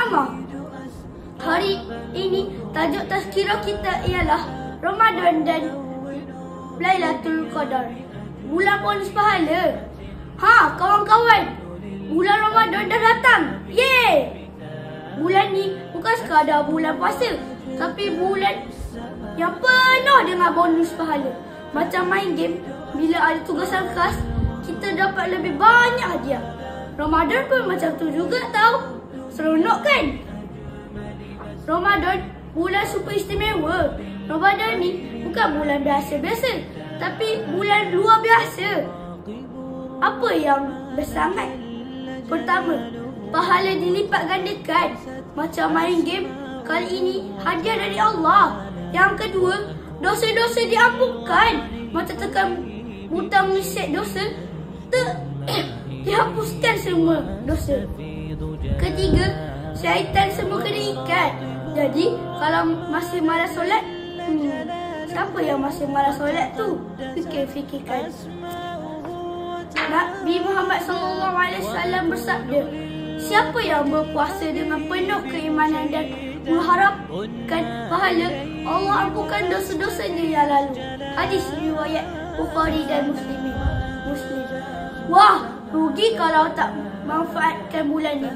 amal. Hari ini tajuk tazkirah kita ialah Ramadan dan Lailatul Qadar, bulan bonus pahala. Kawan-kawan, bulan Ramadan dah datang. Yeay! Bulan ni bukan sekadar bulan puasa, tapi bulan yang penuh dengan bonus pahala. Macam main game, bila ada tugasan khas, kita dapat lebih banyak hadiah. Ramadan pun macam tu juga tau. Seronok kan? Ramadan bulan super istimewa. Ramadan ni bukan bulan biasa-biasa, tapi bulan luar biasa. Apa yang bersangat? Pertama, pahala dilipat gandakan. Macam main game, kali ini hadiah dari Allah. Yang kedua, dosa-dosa diampunkan. Macam tekan butang reset dosa, dihapuskan semua dosa. Ketiga, syaitan semua kena ikat. Jadi, kalau masih malas solat, siapa yang masih malas solat tu? Fikir-fikirkan. Nabi Muhammad SAW bersabda, siapa yang berpuasa dengan penuh keimanan dan mengharapkan pahala, Allah ampunkan dosa-dosanya yang lalu. Hadis riwayat Bukhari dan Muslim. Wah, rugi kalau tak manfaatkan bulan ni.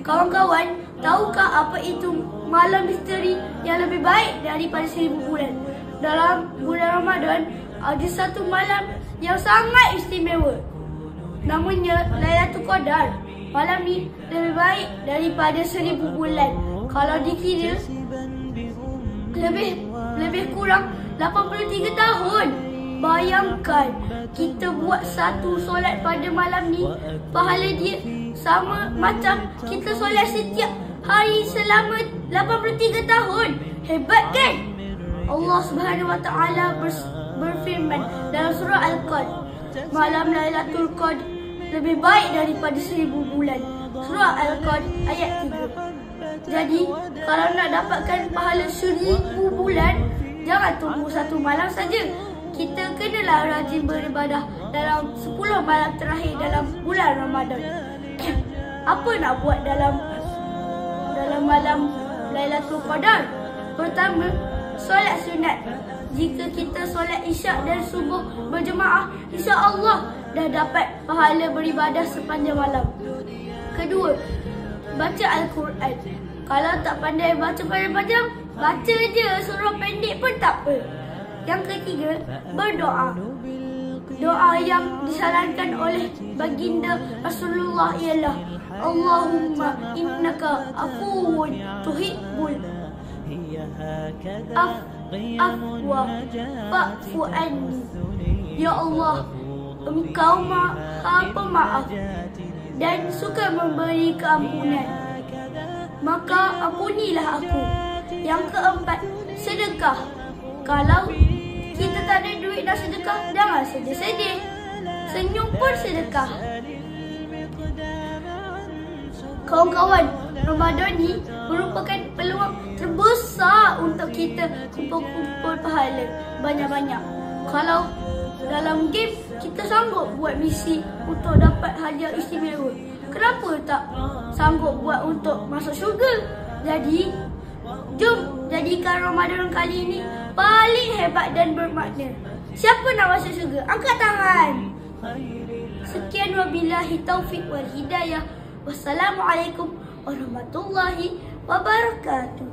Kawan-kawan, tahukah apa itu malam misteri yang lebih baik daripada 1000 bulan? Dalam bulan Ramadan, ada satu malam yang sangat istimewa. Namanya Lailatul Qadar. Malam ni lebih baik daripada 1000 bulan. Kalau dikira, lebih kurang 83 tahun. Bayangkan, kita buat satu solat pada malam ni, pahala dia sama macam kita solat setiap hari selama 83 tahun. Hebat kan? Allah Subhanahu Wa Taala berfirman dalam surah Al-Qadr, malam Lailatul Qadr lebih baik daripada 1000 bulan. Surah Al-Qadr ayat 3. Jadi, kalau nak dapatkan pahala 1000 bulan, jangan tunggu satu malam saja. Kita kenalah rajin beribadah dalam 10 malam terakhir dalam bulan Ramadan. Apa nak buat dalam malam Lailatul Qadar? Pertama, solat sunat. Jika kita solat isyak dan subuh berjemaah, insya-Allah dah dapat pahala beribadah sepanjang malam. Kedua, baca Al-Quran. Kalau tak pandai baca panjang-panjang, baca je surah pendek pun tak apa. Yang ketiga, berdoa. Doa yang disarankan oleh baginda Rasulullah ialah Allahumma innaka afuwun tuhibbul afwa fa'fu anni. Ya Allah, Engkau Maha Pemaaf dan suka memberi keampunan, maka ampunilah aku. Yang keempat, sedekah. Kalau kita tak ada duit nak sedekah, jangan sedih-sedih. Senyum pun sedekah. Kawan-kawan, Ramadan ni merupakan peluang terbesar untuk kita kumpul-kumpul pahala banyak-banyak. Kalau dalam game kita sanggup buat misi untuk dapat hadiah istimewa, kenapa tak sanggup buat untuk masuk syurga? Jadi, jom jadikan Ramadan kali ini paling hebat dan bermakna. Siapa nak masuk syurga? Angkat tangan. Sekian wabillahi taufiq wal hidayah. Wassalamualaikum warahmatullahi wabarakatuh.